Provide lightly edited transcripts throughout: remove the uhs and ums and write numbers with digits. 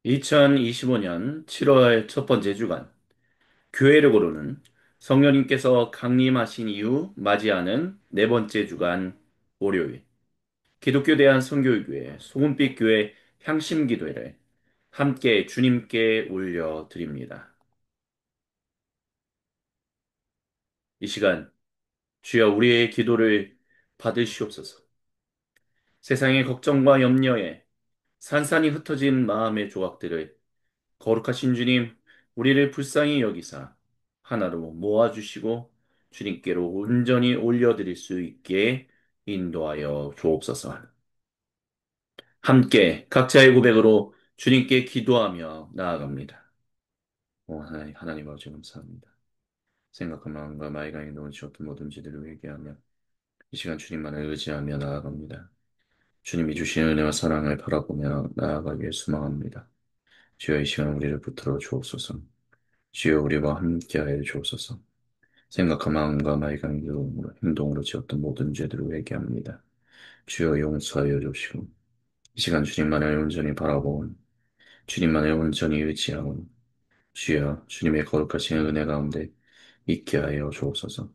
2025년 7월 첫 번째 주간, 교회를 고르는 성령님께서 강림하신 이후 맞이하는 네 번째 주간, 월요일, 기독교 대한선교회교회 소금빛 교회 향심기도회를 함께 주님께 올려드립니다. 이 시간, 주여 우리의 기도를 받으시옵소서. 세상의 걱정과 염려에 산산이 흩어진 마음의 조각들을 거룩하신 주님, 우리를 불쌍히 여기사 하나로 모아주시고 주님께로 온전히 올려드릴 수 있게 인도하여 주옵소서. 함께 각자의 고백으로 주님께 기도하며 나아갑니다. 오 하나님, 하나님 아버지 감사합니다. 생각한 마음과 마이가 있는 주었던 모든 지들을 회개하며 이 시간 주님만을 의지하며 나아갑니다. 주님이 주신 은혜와 사랑을 바라보며 나아가기에 소망합니다. 주여 이 시간 우리를 붙들어 주옵소서. 주여 우리와 함께하여 주옵소서. 생각한 마음과 말강으로 행동으로 지었던 모든 죄들을 회개합니다. 주여 용서하여 주시고 이 시간 주님만을 온전히 바라보는 주님만을 온전히 의지하고 주여 주님의 거룩하신 은혜 가운데 있게 하여 주옵소서.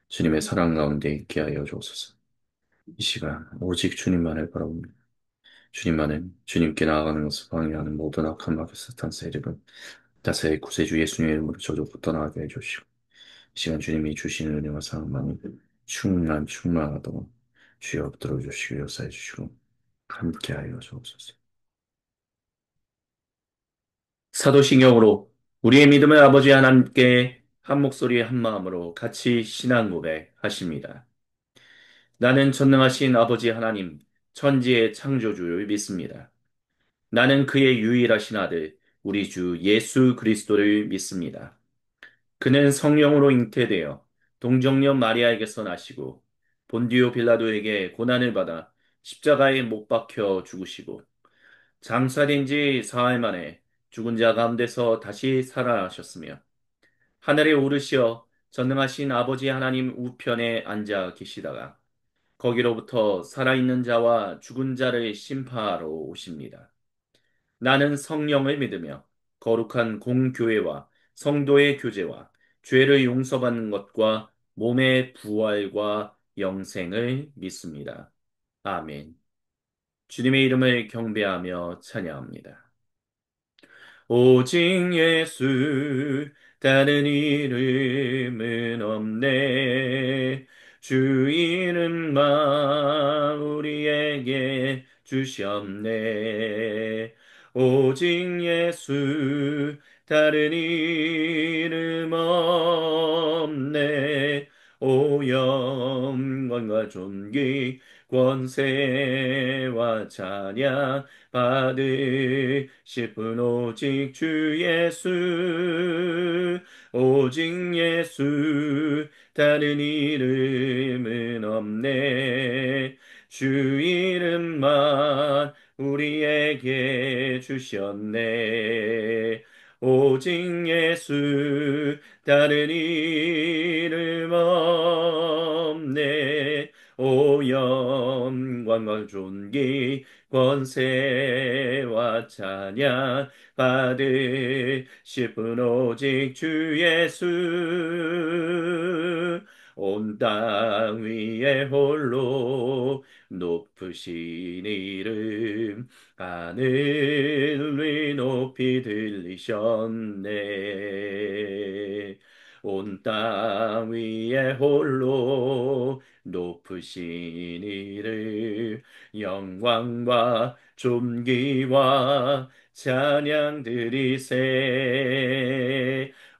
주님의 사랑 가운데 있게 하여 주옵소서. 이 시간 오직 주님만을 바라봅니다. 주님만은 주님께 나아가는 것을 방해하는 모든 악한 마귀 사탄 세력은 다스의 구세주 예수님의 이름으로 저주부터 떠나게 해주시고 이 시간 주님이 주시는 은혜와 사랑만이 충만하도록 주여 들어주시고 역사해 주시고 함께하여 주옵소서. 사도신경으로 우리의 믿음의 아버지 하나님께 한 목소리 한 마음으로 같이 신앙 고백하십니다. 나는 전능하신 아버지 하나님, 천지의 창조주를 믿습니다. 나는 그의 유일하신 아들, 우리 주 예수 그리스도를 믿습니다. 그는 성령으로 잉태되어 동정녀 마리아에게서 나시고 본디오 빌라도에게 고난을 받아 십자가에 못 박혀 죽으시고 장사된 지 사흘 만에 죽은 자 가운데서 다시 살아나셨으며 하늘에 오르시어 전능하신 아버지 하나님 우편에 앉아 계시다가 거기로부터 살아있는 자와 죽은 자를 심판하러 오십니다. 나는 성령을 믿으며 거룩한 공교회와 성도의 교제와 죄를 용서받는 것과 몸의 부활과 영생을 믿습니다. 아멘. 주님의 이름을 경배하며 찬양합니다. 오직 예수 다른 이름은 없네. 주 이름만 우리에게 주셨네. 오직 예수 다른 이름 없네. 오 영광과 존귀 권세와 찬양 받으실 분 오직 주 예수 오직 예수 다른 이름은 없네 주 이름만 우리에게 주셨네 오직 예수 다른 이름 없네 오 영광과 존귀 권세와 찬양 받으실 분 오직 주 예수 온 땅 위에 홀로 높으신 이름 하늘 위 높이 들리셨네 온 땅 위에 홀로 높으신 이름 영광과 존귀와 찬양 드리세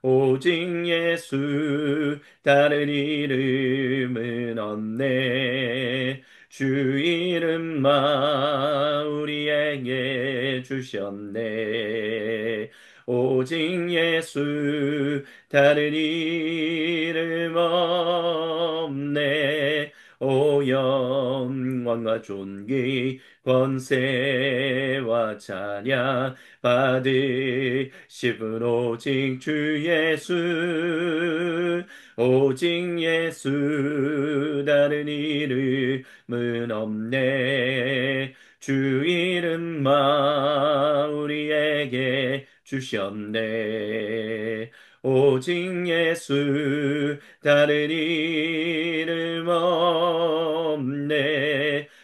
오직 예수 다른 이름은 없네 주 이름만 우리에게 주셨네 오직 예수 다른 이름 없네 오 영광과 존귀 권세와 찬양 받으실 분 오직 주 예수 오직 예수 다른 이름은 없네 주 이름만 우리에게 주셨네. 오직 예수 다른 이름 없네.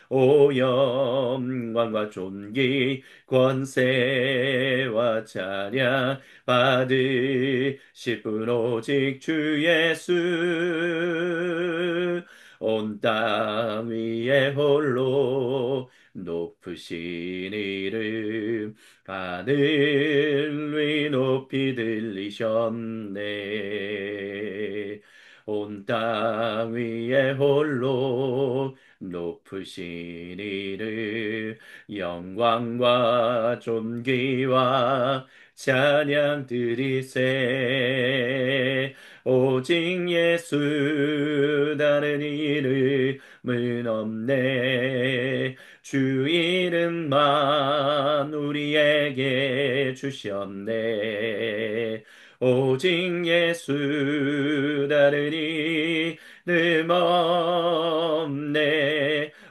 오 영광과 존귀 권세와 찬양 받으실 분 오직 주 예수. 온 땅 위에 홀로 높으신 이름 하늘 위 높이 들리셨네. 온 땅 위에 홀로 높으신 이름 영광과 존귀와 찬양 드리세. 오직 예수 다른 이름은 없네. 주 이름만 우리에게 주셨네. 오직 예수 다른 이름 없네.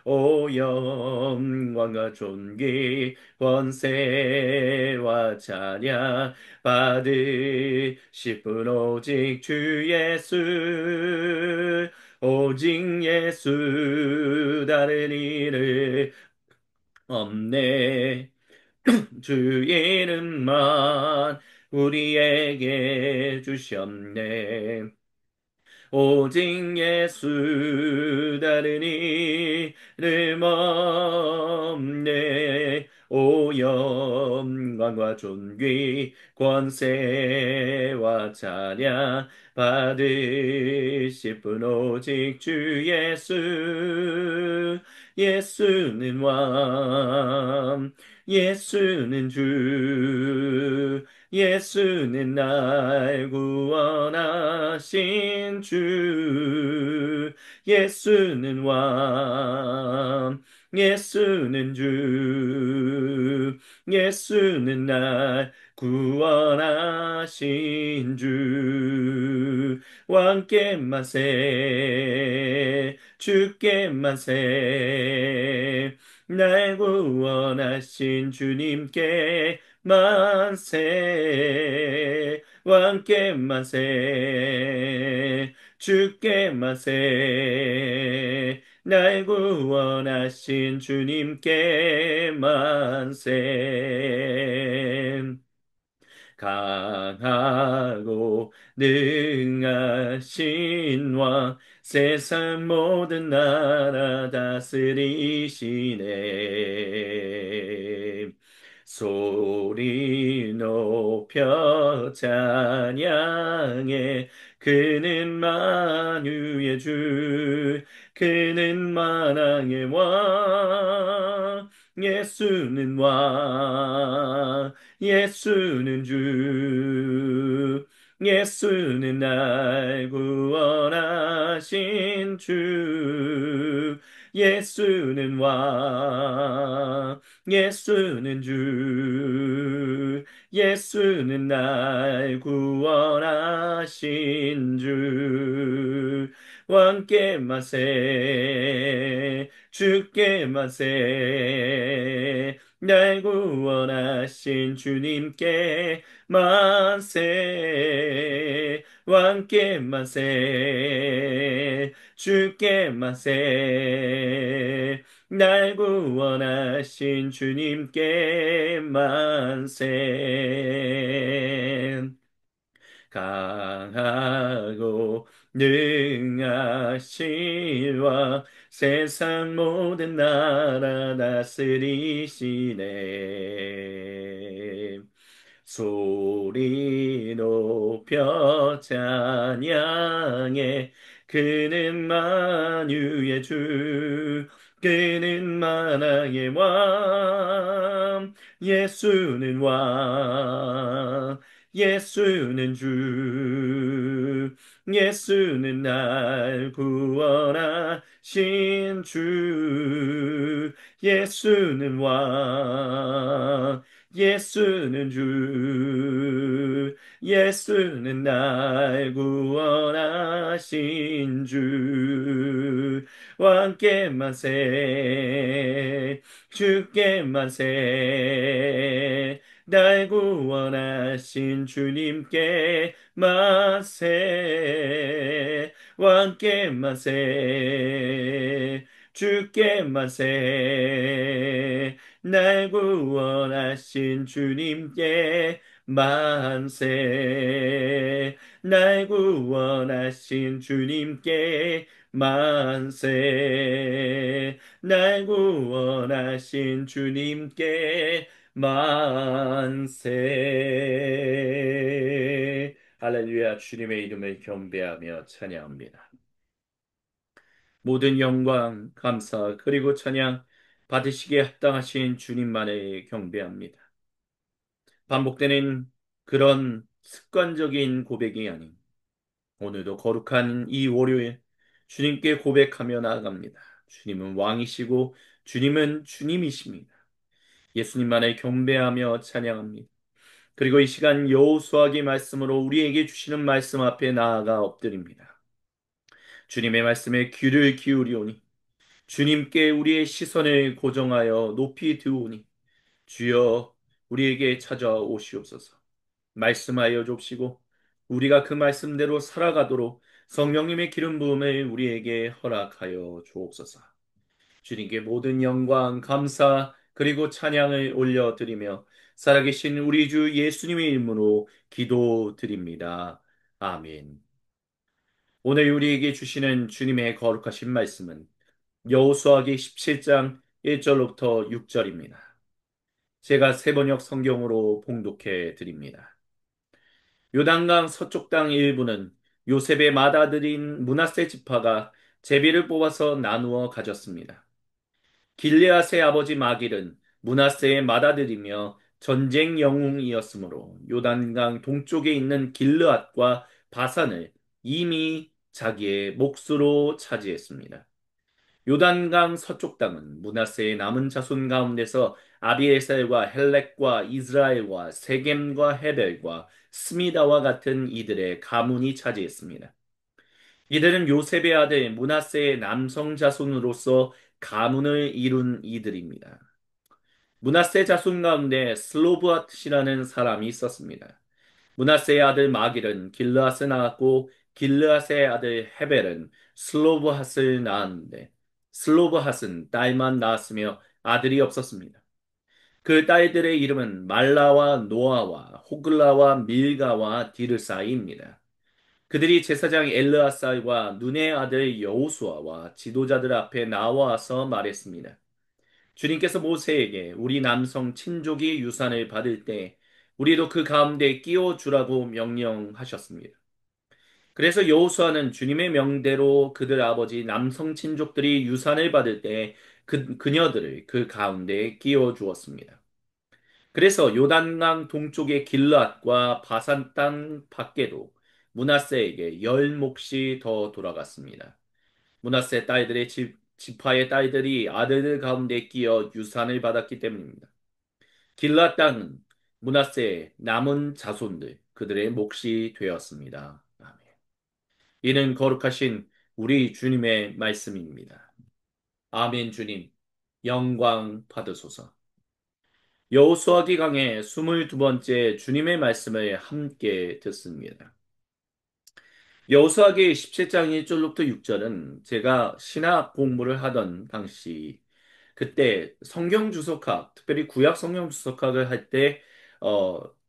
오 영광과 존귀 권세와 찬양 받으실 분 오직 주 예수. 오직 예수 다른 이름 없네. 주 이름만 우리에게 주셨네. 오직 예수 다른 이름 없네. 오 영광과 존귀 권세와 찬양 받으실 분 오직 주 예수. 예수는 왕, 예수는 주, 예수는 날 구원하신 주. 예수는 왕, 예수는 주, 예수는 날 구원하신 주. 왕께 만세, 주께 만세, 날 구원하신 주님께 만세. 왕께 만세, 주께 만세, 날 구원하신 주님께 만세. 강하고 능하신 왕 세상 모든 나라 다스리시네. 소리 높여 찬양해. 그는 만유의 주, 그는 만왕의 왕. 예수는 왕, 예수는 주, 예수는 날 구원하신 주. 예수는 왕, 예수는 주, 예수는 날 구원하신 주. 왕께 만세, 주께 만세, 날 구원하신 주님께 만세. 왕께 만세, 주께 만세, 날 구원하신 주님께 만세. 강하고 능하신 왕 세상 모든 나라 다스리시네. 소리 높여 찬양해. 그는 만유의 주, 그는 만왕의 왕. 예수는 왕, 예수는 주, 예수는 날 구원하신 주, 예수는 왕, 예수는 주, 예수는 날 구원하신 주, 왕께 만세, 주께 만세, 날 구원하신 주님께 만세, 왕께 만세, 주께 만세, 날 구원하신 주님께 만세, 날 구원하신 주님께 만세, 날 구원하신 주님께 만세. 할렐루야. 주님의 이름을 경배하며 찬양합니다. 모든 영광, 감사, 그리고 찬양 받으시기에 합당하신 주님만을 경배합니다. 반복되는 그런 습관적인 고백이 아닌 오늘도 거룩한 이 월요일 주님께 고백하며 나아갑니다. 주님은 왕이시고 주님은 주님이십니다. 예수님만을 경배하며 찬양합니다. 그리고 이 시간 여호수아기 말씀으로 우리에게 주시는 말씀 앞에 나아가 엎드립니다. 주님의 말씀에 귀를 기울이오니 주님께 우리의 시선을 고정하여 높이 드오니 주여 우리에게 찾아오시옵소서. 말씀하여 줍시고 우리가 그 말씀대로 살아가도록 성령님의 기름 부음을 우리에게 허락하여 주옵소서. 주님께 모든 영광, 감사, 그리고 찬양을 올려드리며 살아계신 우리 주 예수님의 이름으로 기도드립니다. 아멘. 오늘 우리에게 주시는 주님의 거룩하신 말씀은 여호수아기 17장 1절부터 6절입니다. 제가 세번역 성경으로 봉독해 드립니다. 요단강 서쪽 땅 일부는 요셉의 맏아들인 므낫세 지파가 제비를 뽑아서 나누어 가졌습니다. 길르앗의 아버지 마길은 므낫세의 맏아들이며 전쟁 영웅이었으므로 요단강 동쪽에 있는 길르앗과 바산을 이미 자기의 몫으로 차지했습니다. 요단강 서쪽 땅은 므낫세의 남은 자손 가운데서 아비에셀과 헬렉과 이스라엘과 세겜과 헤벨과 스미다와 같은 이들의 가문이 차지했습니다. 이들은 요셉의 아들 므낫세의 남성 자손으로서 가문을 이룬 이들입니다. 므낫세 자손 가운데 슬로브앗이라는 사람이 있었습니다. 므낫세의 아들 마길은 길르앗을 낳았고 길르앗의 아들 헤벨은 슬로브핫을 낳았는데 슬로브핫은 딸만 낳았으며 아들이 없었습니다. 그 딸들의 이름은 말라와 노아와 호글라와 밀가와 디르사이입니다. 그들이 제사장 엘르아살과 눈의 아들 여호수아와 지도자들 앞에 나와서 말했습니다. 주님께서 모세에게 우리 남성 친족이 유산을 받을 때 우리도 그 가운데 끼워 주라고 명령하셨습니다. 그래서 여호수아는 주님의 명대로 그들 아버지 남성 친족들이 유산을 받을 때 그녀들을 그 가운데 끼워 주었습니다. 그래서 요단강 동쪽의 길르앗과 바산 땅 밖에도 므낫세에게 열 몫이 더 돌아갔습니다. 므낫세 딸들의 지파의 딸들이 아들들 가운데 끼어 유산을 받았기 때문입니다. 길르앗 땅은 므낫세의 남은 자손들 그들의 몫이 되었습니다. 아멘. 이는 거룩하신 우리 주님의 말씀입니다. 아멘. 주님 영광 받으소서. 여호수아기 강의 22번째 주님의 말씀을 함께 듣습니다. 여호수아기 17장 1절부터 6절은 제가 신학 공부를 하던 당시 그때 성경 주석학, 특별히 구약 성경 주석학을 할 때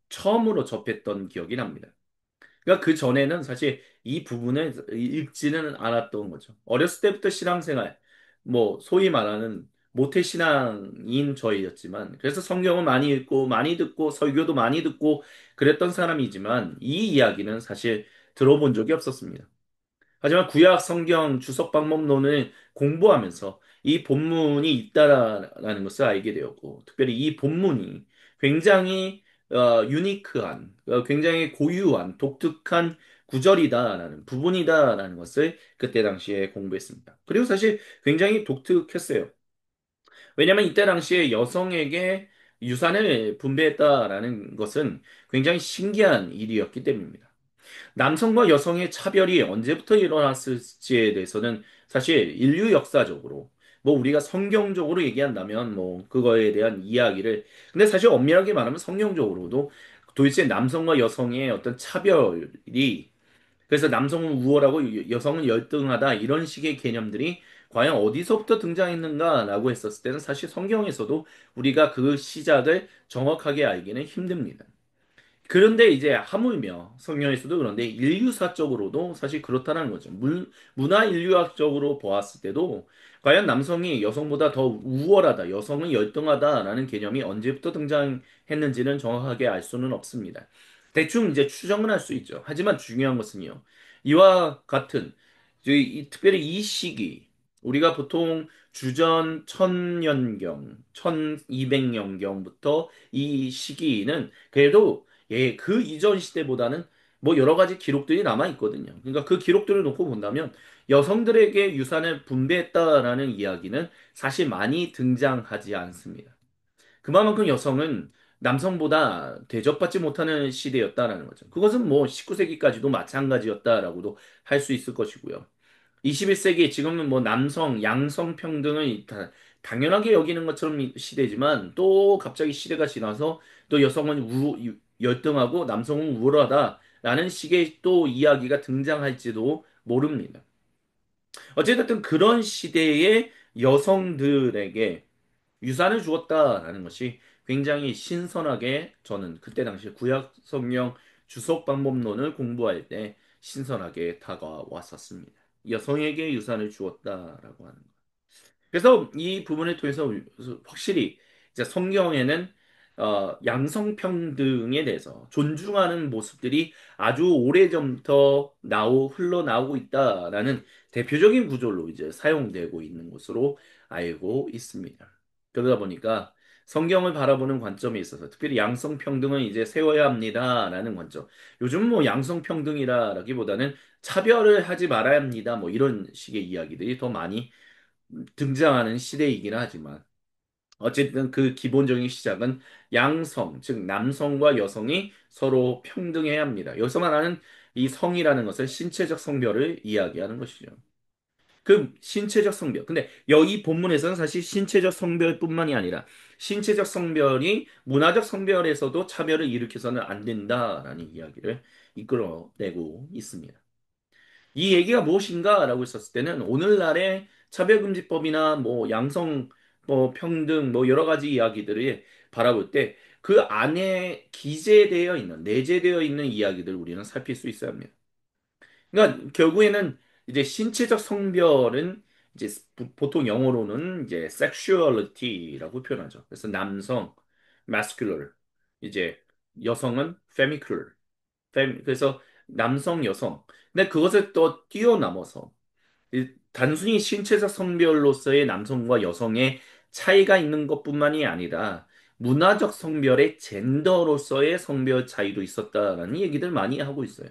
처음으로 접했던 기억이 납니다. 그러니까 그 전에는 사실 이 부분을 읽지는 않았던 거죠. 어렸을 때부터 신앙생활, 뭐 소위 말하는 모태신앙인 저희였지만 그래서 성경을 많이 읽고 많이 듣고 설교도 많이 듣고 그랬던 사람이지만 이 이야기는 사실 들어본 적이 없었습니다. 하지만 구약 성경 주석 방법론을 공부하면서 이 본문이 있다라는 것을 알게 되었고 특별히 이 본문이 굉장히 유니크한, 굉장히 고유한, 독특한 구절이다라는 부분이다라는 것을 그때 당시에 공부했습니다. 그리고 사실 굉장히 독특했어요. 왜냐면 이때 당시에 여성에게 유산을 분배했다라는 것은 굉장히 신기한 일이었기 때문입니다. 남성과 여성의 차별이 언제부터 일어났을지에 대해서는 사실 인류 역사적으로 뭐 우리가 성경적으로 얘기한다면 뭐 그거에 대한 이야기를 근데 사실 엄밀하게 말하면 성경적으로도 도대체 남성과 여성의 어떤 차별이 그래서 남성은 우월하고 여성은 열등하다 이런 식의 개념들이 과연 어디서부터 등장했는가라고 했었을 때는 사실 성경에서도 우리가 그 시작을 정확하게 알기는 힘듭니다. 그런데 이제 하물며 성경에서도 그런데 인류사적으로도 사실 그렇다는 거죠. 문화 인류학적으로 보았을 때도 과연 남성이 여성보다 더 우월하다, 여성은 열등하다라는 개념이 언제부터 등장했는지는 정확하게 알 수는 없습니다. 대충 이제 추정은 할 수 있죠. 하지만 중요한 것은요. 이와 같은 특별히 이 시기 우리가 보통 주전 1000년경, 1200년경부터 이 시기는 그래도 예, 그 이전 시대보다는 뭐 여러 가지 기록들이 남아 있거든요. 그러니까 그 기록들을 놓고 본다면 여성들에게 유산을 분배했다라는 이야기는 사실 많이 등장하지 않습니다. 그만큼 여성은 남성보다 대접받지 못하는 시대였다라는 거죠. 그것은 뭐 19세기까지도 마찬가지였다라고도 할 수 있을 것이고요. 21세기 지금은 뭐 남성, 양성 평등을 당연하게 여기는 것처럼 시대지만 또 갑자기 시대가 지나서 또 여성은 열등하고 남성은 우월하다라는 식의 또 이야기가 등장할지도 모릅니다. 어쨌든 그런 시대의 여성들에게 유산을 주었다라는 것이 굉장히 신선하게 저는 그때 당시 구약 성경 주석 방법론을 공부할 때 신선하게 다가왔었습니다. 여성에게 유산을 주었다라고 하는 것. 그래서 이 부분을 통해서 확실히 이제 성경에는 양성평등에 대해서 존중하는 모습들이 아주 오래전부터 흘러나오고 있다라는 대표적인 구절로 이제 사용되고 있는 것으로 알고 있습니다. 그러다 보니까 성경을 바라보는 관점에 있어서 특별히 양성평등은 이제 세워야 합니다라는 관점. 요즘 뭐 양성평등이라기보다는 차별을 하지 말아야 합니다. 뭐 이런 식의 이야기들이 더 많이 등장하는 시대이긴 하지만 어쨌든 그 기본적인 시작은 양성, 즉 남성과 여성이 서로 평등해야 합니다. 여기서 말하는 이 성이라는 것은 신체적 성별을 이야기하는 것이죠. 그 신체적 성별. 근데 여기 본문에서는 사실 신체적 성별뿐만이 아니라 신체적 성별이 문화적 성별에서도 차별을 일으켜서는 안 된다라는 이야기를 이끌어내고 있습니다. 이 얘기가 무엇인가라고 했었을 때는 오늘날의 차별금지법이나 뭐 양성 뭐 평등 뭐 여러 가지 이야기들을 바라볼 때 그 안에 기재되어 있는 내재되어 있는 이야기들 우리는 살필 수 있어야 합니다. 그러니까 결국에는 이제 신체적 성별은 이제 보통 영어로는 이제 sexuality라고 표현하죠. 그래서 남성 masculine 이제 여성은 femical 그래서 남성, 여성. 근데 그것을 또 뛰어넘어서 단순히 신체적 성별로서의 남성과 여성의 차이가 있는 것뿐만이 아니라 문화적 성별의 젠더로서의 성별 차이도 있었다라는 얘기들 많이 하고 있어요.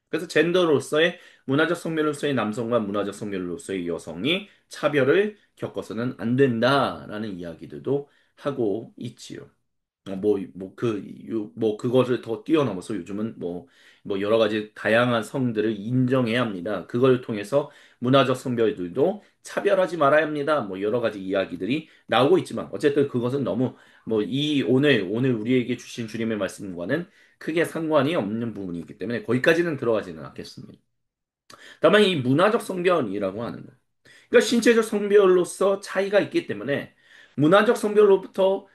그래서 젠더로서의 문화적 성별로서의 남성과 문화적 성별로서의 여성이 차별을 겪어서는 안 된다라는 이야기들도 하고 있지요. 그것을 더 뛰어넘어서 요즘은 뭐, 여러 가지 다양한 성들을 인정해야 합니다. 그걸 통해서 문화적 성별들도 차별하지 말아야 합니다. 뭐, 여러 가지 이야기들이 나오고 있지만, 어쨌든 그것은 너무, 오늘 우리에게 주신 주님의 말씀과는 크게 상관이 없는 부분이기 때문에 거기까지는 들어가지는 않겠습니다. 다만 이 문화적 성별이라고 하는 거. 그러니까 신체적 성별로서 차이가 있기 때문에 문화적 성별로도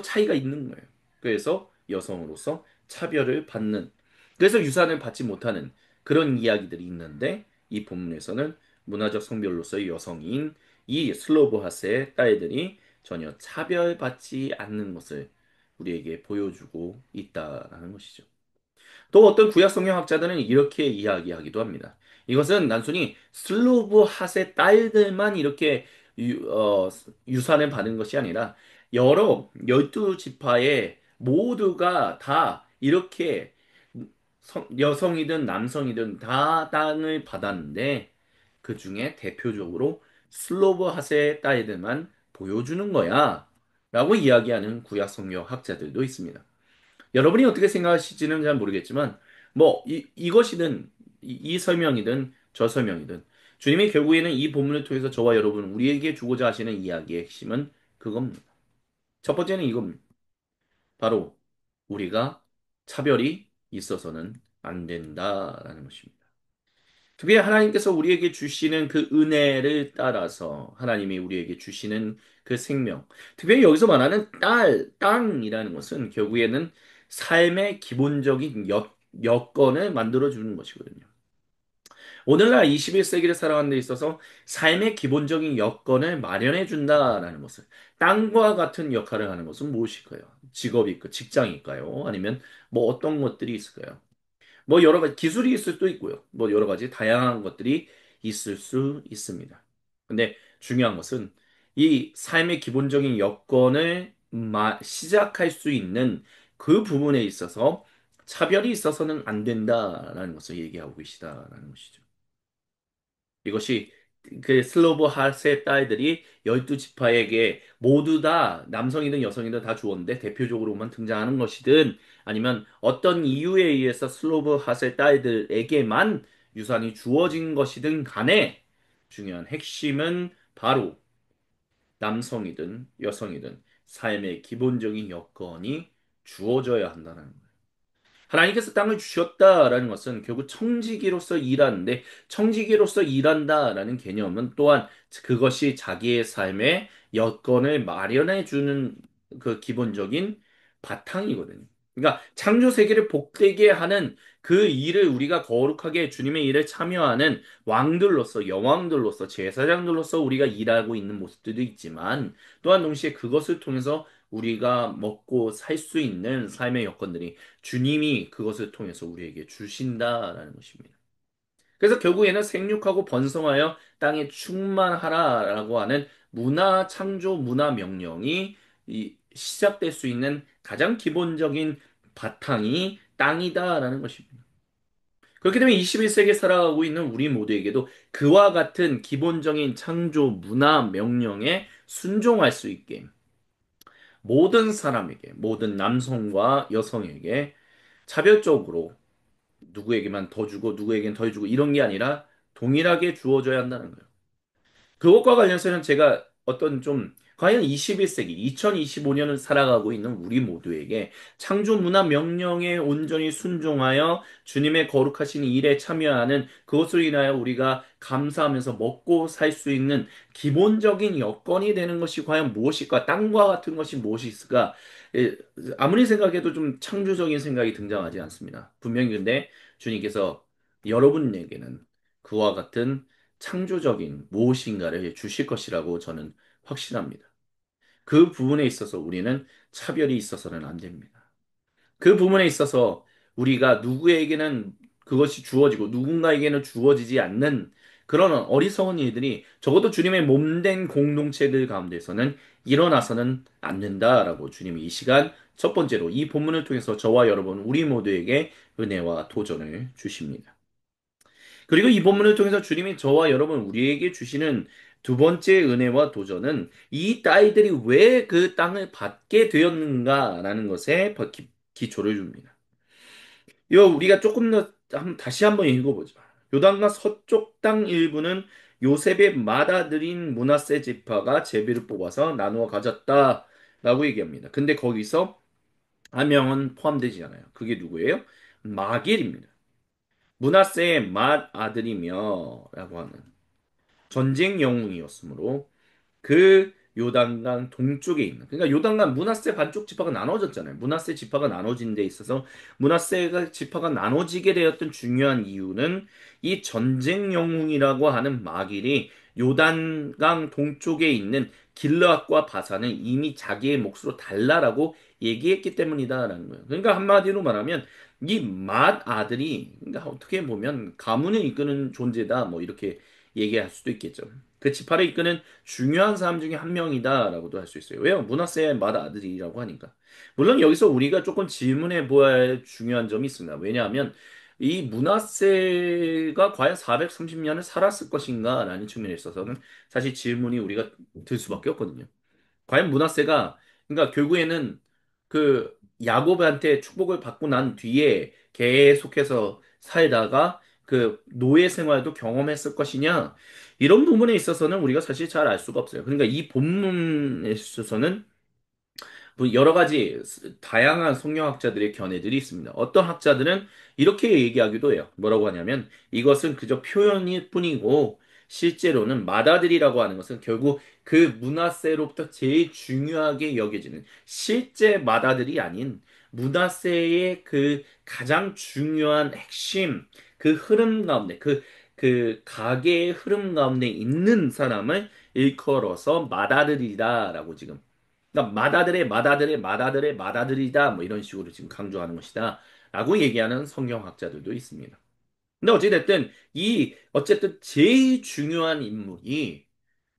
차이가 있는 거예요. 그래서 여성으로서 차별을 받는 그래서 유산을 받지 못하는 그런 이야기들이 있는데 이 본문에서는 문화적 성별로서의 여성인 이 슬로보하스의 딸들이 전혀 차별받지 않는 것을 우리에게 보여주고 있다라는 것이죠. 또 어떤 구약 성경학자들은 이렇게 이야기하기도 합니다. 이것은 단순히 슬로브 핫의 딸들만 이렇게 유산을 받은 것이 아니라 여러 12지파의 모두가 다 이렇게 여성이든 남성이든 다 땅을 받았는데 그 중에 대표적으로 슬로브 하세 딸들만 보여주는 거야. 라고 이야기하는 구약 성경 학자들도 있습니다. 여러분이 어떻게 생각하실지는 잘 모르겠지만, 뭐, 이것이든, 이 설명이든, 저 설명이든, 주님이 결국에는 이 본문을 통해서 저와 여러분, 우리에게 주고자 하시는 이야기의 핵심은 그겁니다. 첫 번째는 이겁니다. 바로, 우리가 차별이 있어서는 안 된다라는 것입니다. 특히 하나님께서 우리에게 주시는 그 은혜를 따라서 하나님이 우리에게 주시는 그 생명. 특별히 여기서 말하는 땅이라는 것은 결국에는 삶의 기본적인 여건을 만들어주는 것이거든요. 오늘날 21세기를 살아가는 데 있어서 삶의 기본적인 여건을 마련해 준다라는 것을 땅과 같은 역할을 하는 것은 무엇일까요? 직업일까요? 직장일까요? 아니면 뭐 어떤 것들이 있을까요? 뭐 여러 가지 기술이 있을 수도 있고요. 뭐 여러 가지 다양한 것들이 있을 수 있습니다. 근데 중요한 것은 이 삶의 기본적인 여건을 시작할 수 있는 그 부분에 있어서 차별이 있어서는 안 된다라는 것을 얘기하고 계시다라는 것이죠. 이것이 그 슬로브 핫의 딸들이 12지파에게 모두 다 남성이든 여성이든 다 주었는데 대표적으로만 등장하는 것이든 아니면 어떤 이유에 의해서 슬로브 핫의 딸들에게만 유산이 주어진 것이든 간에 중요한 핵심은 바로 남성이든 여성이든 삶의 기본적인 여건이 주어져야 한다는 거예요. 하나님께서 땅을 주셨다라는 것은 결국 청지기로서 일하는데 청지기로서 일한다라는 개념은 또한 그것이 자기의 삶의 여건을 마련해 주는 그 기본적인 바탕이거든요. 그러니까 창조 세계를 복되게 하는 그 일을 우리가 거룩하게 주님의 일에 참여하는 왕들로서 여왕들로서 제사장들로서 우리가 일하고 있는 모습들도 있지만 또한 동시에 그것을 통해서 우리가 먹고 살 수 있는 삶의 여건들이 주님이 그것을 통해서 우리에게 주신다라는 것입니다. 그래서 결국에는 생육하고 번성하여 땅에 충만하라라고 하는 문화 창조 문화 명령이 시작될 수 있는 가장 기본적인 바탕이 땅이다라는 것입니다. 그렇기 때문에 21세기에 살아가고 있는 우리 모두에게도 그와 같은 기본적인 창조 문화 명령에 순종할 수 있게 모든 사람에게, 모든 남성과 여성에게 차별적으로 누구에게만 더 주고 누구에겐 덜 주고 이런 게 아니라 동일하게 주어져야 한다는 거예요. 그것과 관련해서는 제가 어떤 좀 과연 21세기, 2025년을 살아가고 있는 우리 모두에게 창조 문화 명령에 온전히 순종하여 주님의 거룩하신 일에 참여하는 그것으로 인하여 우리가 감사하면서 먹고 살 수 있는 기본적인 여건이 되는 것이 과연 무엇일까? 땅과 같은 것이 무엇이 있을까? 예, 아무리 생각해도 좀 창조적인 생각이 등장하지 않습니다. 분명히 근데 주님께서 여러분에게는 그와 같은 창조적인 무엇인가를 주실 것이라고 저는 확신합니다. 그 부분에 있어서 우리는 차별이 있어서는 안 됩니다. 그 부분에 있어서 우리가 누구에게는 그것이 주어지고 누군가에게는 주어지지 않는 그런 어리석은 일들이 적어도 주님의 몸된 공동체들 가운데서는 일어나서는 안 된다라고 주님이 이 시간 첫 번째로 이 본문을 통해서 저와 여러분 우리 모두에게 은혜와 도전을 주십니다. 그리고 이 본문을 통해서 주님이 저와 여러분 우리에게 주시는 두 번째 은혜와 도전은 이 딸들이 왜 그 땅을 받게 되었는가라는 것에 기초를 줍니다. 이거 우리가 조금 더 다시 한번 읽어보자. 요단과 서쪽 땅 일부는 요셉의 맏아들인 므낫세 지파가 제비를 뽑아서 나누어 가졌다라고 얘기합니다. 근데 거기서 한 명은 포함되지 않아요. 그게 누구예요? 마길입니다. 므낫세의 맏아들이며 라고 하는 전쟁 영웅이었으므로 그 요단강 동쪽에 있는 그러니까 요단강 므낫세 반쪽 지파가 나눠졌잖아요. 므낫세 지파가 나눠진 데 있어서 므낫세 지파가 나눠지게 되었던 중요한 이유는 이 전쟁 영웅이라고 하는 마길이 요단강 동쪽에 있는 길르앗과 바산을 이미 자기의 몫으로 달라라고 얘기했기 때문이다라는 거예요. 그러니까 한마디로 말하면 이 맏아들이 그러니까 어떻게 보면 가문을 이끄는 존재다 뭐 이렇게 얘기할 수도 있겠죠. 그 지파를 이끄는 중요한 사람 중에 한 명이다라고도 할 수 있어요. 왜요? 므낫세의 맏아들이라고 하니까. 물론 여기서 우리가 조금 질문해 보아야 할 중요한 점이 있습니다. 왜냐하면 이 므낫세가 과연 430년을 살았을 것인가라는 측면에 있어서는 사실 질문이 우리가 들 수밖에 없거든요. 과연 므낫세가 그러니까 결국에는 그 야곱한테 축복을 받고 난 뒤에 계속해서 살다가 그 노예 생활도 경험했을 것이냐 이런 부분에 있어서는 우리가 사실 잘 알 수가 없어요. 그러니까 이 본문에 있어서는 뭐 여러 가지 다양한 성경학자들의 견해들이 있습니다. 어떤 학자들은 이렇게 얘기하기도 해요. 뭐라고 하냐면 이것은 그저 표현일 뿐이고 실제로는 맏아들이라고 하는 것은 결국 그 므낫세로부터 제일 중요하게 여겨지는 실제 맏아들이 아닌 므낫세의 그 가장 중요한 핵심 그 흐름 가운데 그 가계의 흐름 가운데 있는 사람을 일컬어서 맏아들이다라고 지금 그러니까 맏아들의 맏아들이다 뭐 이런 식으로 지금 강조하는 것이다 라고 얘기하는 성경학자들도 있습니다. 근데 어찌됐든 이 어쨌든 제일 중요한 인물이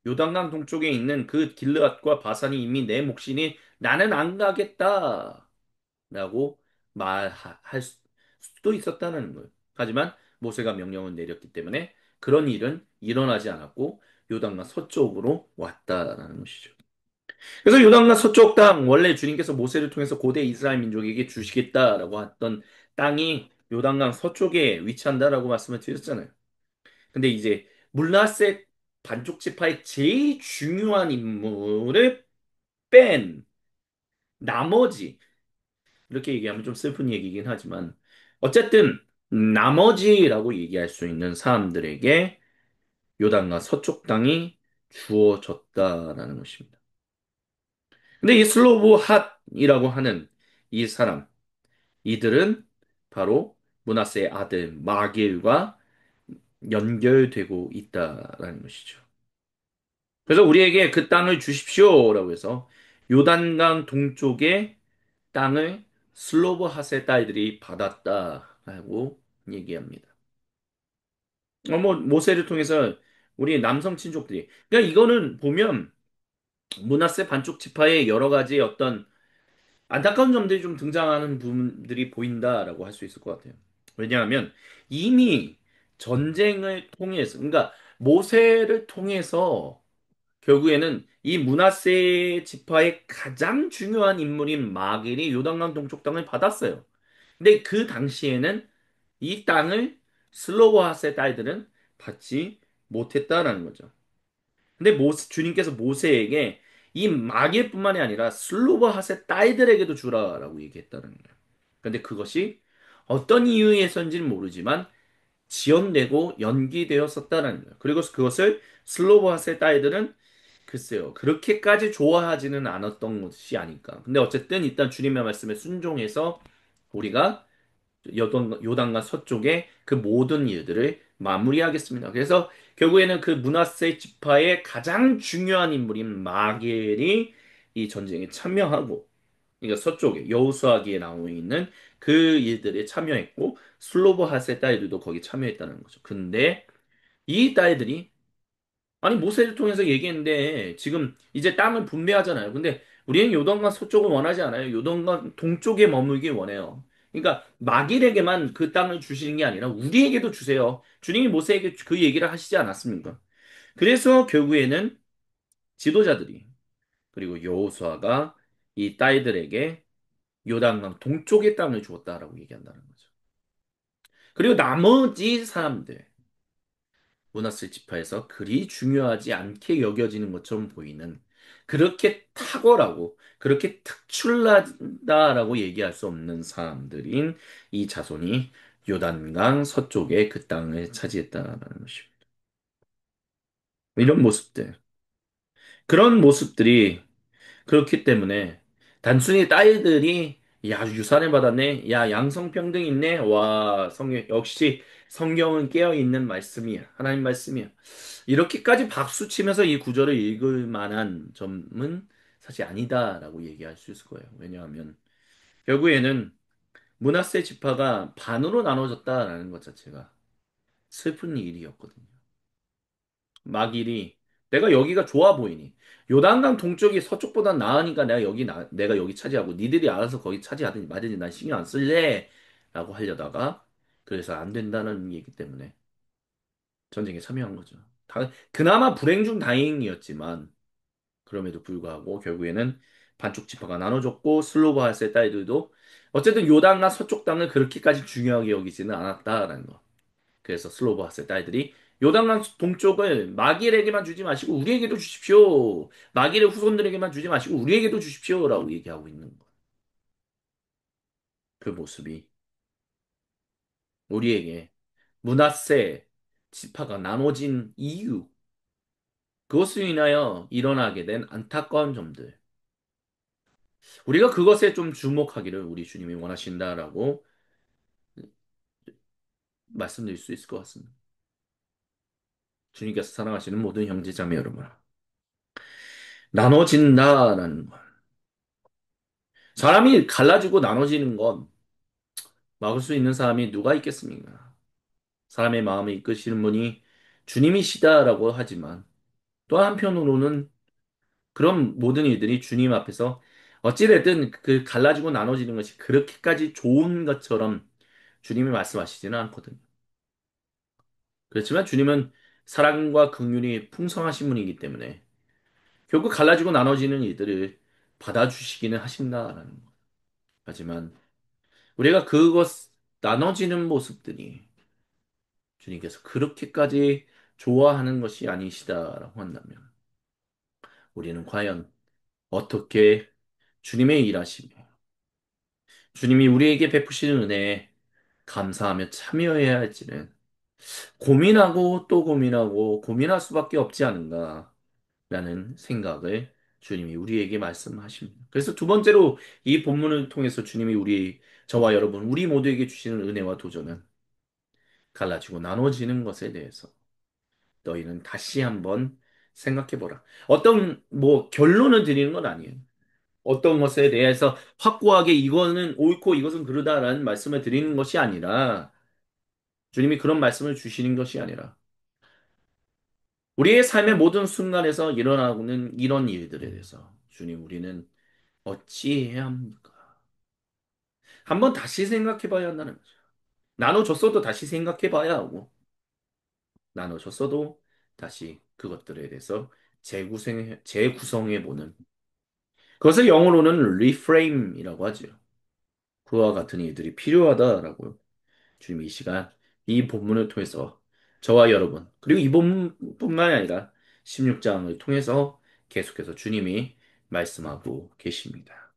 요단강 동쪽에 있는 그 길르앗과 바산이 이미 내 몫이니 나는 안 가겠다 라고 말할 수도 있었다는 거예요. 하지만 모세가 명령을 내렸기 때문에 그런 일은 일어나지 않았고 요단강 서쪽으로 왔다라는 것이죠. 그래서 요단강 서쪽 땅, 원래 주님께서 모세를 통해서 고대 이스라엘 민족에게 주시겠다라고 했던 땅이 요단강 서쪽에 위치한다라고 말씀을 드렸잖아요. 근데 이제 물라세 반쪽 지파의 제일 중요한 인물을 뺀 나머지, 이렇게 얘기하면 좀 슬픈 얘기긴 하지만, 어쨌든 나머지라고 얘기할 수 있는 사람들에게 요단강 서쪽 땅이 주어졌다라는 것입니다. 근데 이 슬로브 핫이라고 하는 이 사람, 이들은 바로 므낫세의 아들 마길과 연결되고 있다라는 것이죠. 그래서 우리에게 그 땅을 주십시오라고 해서 요단강 동쪽의 땅을 슬로브 핫의 딸들이 받았다라고 얘기합니다. 뭐 모세를 통해서 우리 남성 친족들이 그러니까 이거는 보면 므낫세 반쪽 지파의 여러 가지 어떤 안타까운 점들이 좀 등장하는 부분들이 보인다라고 할 수 있을 것 같아요. 왜냐하면 이미 전쟁을 통해서, 그러니까 모세를 통해서 결국에는 이 므낫세 지파의 가장 중요한 인물인 마길이 요단강 동쪽 땅을 받았어요. 근데 그 당시에는 이 땅을 슬로바핫의 딸들은 받지 못했다라는 거죠. 근데 주님께서 모세에게 이 마길뿐만이 아니라 슬로바핫의 딸들에게도 주라라고 얘기했다는 거예요. 근데 그것이 어떤 이유에서인지는 모르지만 지연되고 연기되었었다는 거예요. 그리고 그것을 슬로바핫의 딸들은 글쎄요, 그렇게까지 좋아하지는 않았던 것이 아닐까. 근데 어쨌든 일단 주님의 말씀에 순종해서 우리가 요단과 서쪽의 그 모든 일들을 마무리하겠습니다. 그래서 결국에는 그 므낫세 지파의 가장 중요한 인물인 마겔이 이 전쟁에 참여하고, 그러니까 서쪽에 여호수아기에 나오고 있는 그 일들에 참여했고 슬로보핫의 딸들도 거기 참여했다는 거죠. 근데 이 딸들이 아니 모세를 통해서 얘기했는데 지금 이제 땅을 분배하잖아요. 근데 우리는 요단강 서쪽을 원하지 않아요. 요단강 동쪽에 머물길 원해요. 그러니까 마길에게만 그 땅을 주시는 게 아니라 우리에게도 주세요. 주님이 모세에게 그 얘기를 하시지 않았습니까? 그래서 결국에는 지도자들이 그리고 여호수아가 이 딸들에게 요단강 동쪽의 땅을 주었다라고 얘기한다는 거죠. 그리고 나머지 사람들 문하세 지파에서 그리 중요하지 않게 여겨지는 것처럼 보이는 그렇게 탁월하고 그렇게 특출나다라고 얘기할 수 없는 사람들인 이 자손이 요단강 서쪽의 그 땅을 차지했다라는 것입니다. 이런 모습들, 그런 모습들이 그렇기 때문에 단순히 딸들이 야 유산을 받았네, 야 양성평등 있네, 와 성경 역시 성경은 깨어 있는 말씀이야, 하나님 말씀이야. 이렇게까지 박수 치면서 이 구절을 읽을 만한 점은 사실 아니다라고 얘기할 수 있을 거예요. 왜냐하면 결국에는 므낫세 지파가 반으로 나눠졌다라는 것 자체가 슬픈 일이었거든요. 마길이 내가 여기가 좋아 보이니. 요단강 동쪽이 서쪽보단 나으니까 내가 여기 차지하고 니들이 알아서 거기 차지하든지 말든지 난 신경 안 쓸래. 라고 하려다가 그래서 안 된다는 얘기 때문에 전쟁에 참여한 거죠. 그나마 불행 중 다행이었지만 그럼에도 불구하고 결국에는 반쪽 지파가 나눠졌고 슬로바스의 딸들도 어쨌든 요단과 서쪽 땅을 그렇게까지 중요하게 여기지는 않았다라는 거. 그래서 슬로바스의 딸들이 요단강 동쪽을 마길에게만 주지 마시고 우리에게도 주십시오. 마길의 후손들에게만 주지 마시고 우리에게도 주십시오라고 얘기하고 있는 거. 그 모습이 우리에게 문하세 지파가 나눠진 이유, 그것으로 인하여 일어나게 된 안타까운 점들. 우리가 그것에 좀 주목하기를 우리 주님이 원하신다라고 말씀드릴 수 있을 것 같습니다. 주님께서 사랑하시는 모든 형제자매 여러분. 나눠진다라는 것. 사람이 갈라지고 나눠지는 건 막을 수 있는 사람이 누가 있겠습니까? 사람의 마음을 이끄시는 분이 주님이시다라고 하지만 또 한편으로는 그런 모든 일들이 주님 앞에서 어찌됐든 그 갈라지고 나눠지는 것이 그렇게까지 좋은 것처럼 주님이 말씀하시지는 않거든요. 그렇지만 주님은 사랑과 긍휼이 풍성하신 분이기 때문에 결국 갈라지고 나눠지는 일들을 받아주시기는 하신다라는 것. 하지만 우리가 그것 나눠지는 모습들이 주님께서 그렇게까지 좋아하는 것이 아니시다라고 한다면 우리는 과연 어떻게 주님의 일하심에 주님이 우리에게 베푸시는 은혜에 감사하며 참여해야 할지는 고민하고 또 고민하고 고민할 수밖에 없지 않은가라는 생각을 주님이 우리에게 말씀하십니다. 그래서 두 번째로 이 본문을 통해서 주님이 저와 여러분, 우리 모두에게 주시는 은혜와 도전은 갈라지고 나눠지는 것에 대해서 너희는 다시 한번 생각해보라. 뭐 결론을 드리는 건 아니에요. 어떤 것에 대해서 확고하게 이거는 옳고 이것은 그르다라는 말씀을 드리는 것이 아니라 주님이 그런 말씀을 주시는 것이 아니라 우리의 삶의 모든 순간에서 일어나고는 이런 일들에 대해서 주님 우리는 어찌해야 합니까? 한번 다시 생각해 봐야 한다는 거죠. 나눠줬어도 다시 생각해 봐야 하고 나눠줬어도 다시 그것들에 대해서 재구성해 보는 그것을 영어로는 리프레임이라고 하죠. 그와 같은 일들이 필요하다라고 주님 이 시간 이 본문을 통해서 저와 여러분 그리고 이 본문뿐만 아니라 16장을 통해서 계속해서 주님이 말씀하고 계십니다.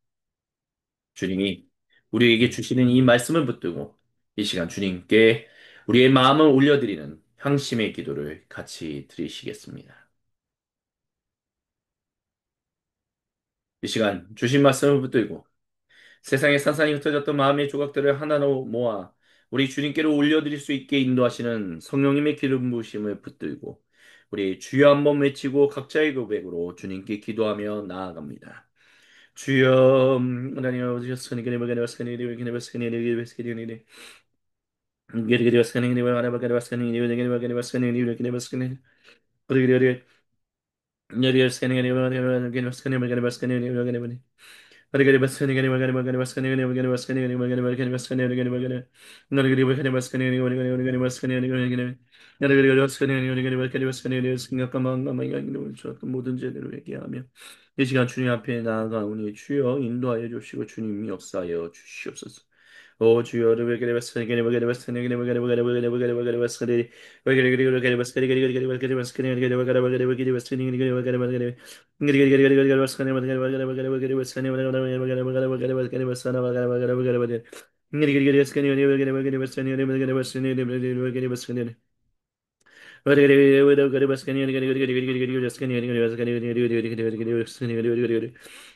주님이 우리에게 주시는 이 말씀을 붙들고 이 시간 주님께 우리의 마음을 올려드리는 향심의 기도를 같이 드리시겠습니다. 이 시간 주신 말씀을 붙들고 세상에 산산이 흩어졌던 마음의 조각들을 하나로 모아 우리 주님께로 올려드릴 수 있게 인도하시는 성령님의 기름 부으심을 붙들고 우리 주여 한번 외치고 각자의 고백으로 주님께 기도하며 나아갑니다. 주여 하나님 아버지 선생님께 모든 죄들을 회개하며 이 시간 주님 앞에 나아가오니 주여 인도하여 주시고 주님 역사하여 주시옵소서. 오 주여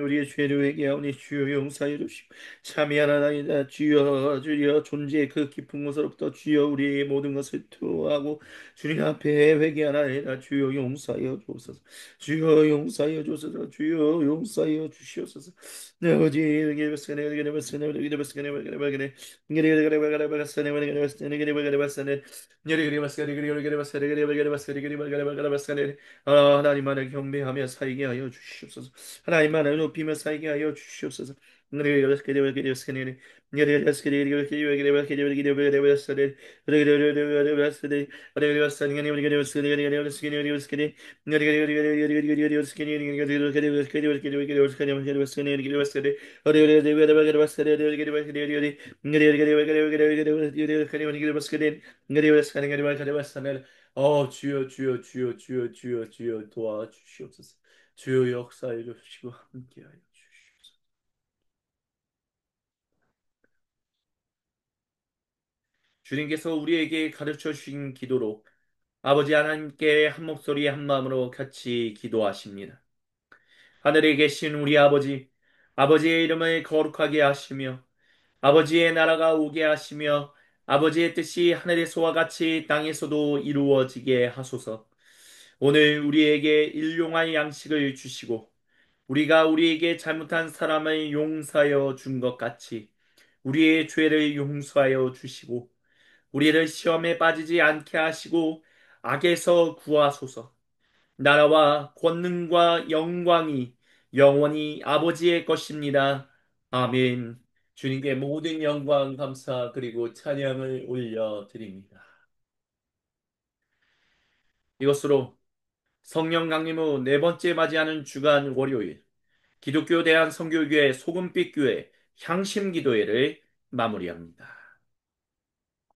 우리의 죄를 회개하오니 주여 용서하여 주시고 참여하나이다 주여 존재의 그 깊은 곳으로부터 주여 우리의 모든 것을 투하고 주님 앞에 회개하나이다 주여 용서하여 주옵소서 주여 용서하여 주옵소서 주여 용서하여 주시옵소서 네, 아버지 하나님만을 경배하며 살게 하여 주시옵소서. 하나님만을 높이며 살게 하여 주시옵소서. 주여 주여 주여 주여 주여 주여 도와주시옵소서. 주여 역사해 주시고 함께하여 주시옵소서. 주님께서 우리에게 가르쳐 주신 기도로 아버지 하나님께 한 목소리 한 마음으로 같이 기도하십니다. 하늘에 계신 우리 아버지, 아버지의 이름을 거룩하게 하시며 아버지의 나라가 오게 하시며 아버지의 뜻이 하늘에서와 같이 땅에서도 이루어지게 하소서. 오늘 우리에게 일용할 양식을 주시고 우리가 우리에게 잘못한 사람을 용서하여 준 것 같이 우리의 죄를 용서하여 주시고 우리를 시험에 빠지지 않게 하시고 악에서 구하소서. 나라와 권능과 영광이 영원히 아버지의 것입니다. 아멘. 주님께 모든 영광, 감사, 그리고 찬양을 올려드립니다. 이것으로 성령 강림 후 네 번째 맞이하는 주간 월요일, 기독교 대한 선교교회 소금빛 교회 향심 기도회를 마무리합니다.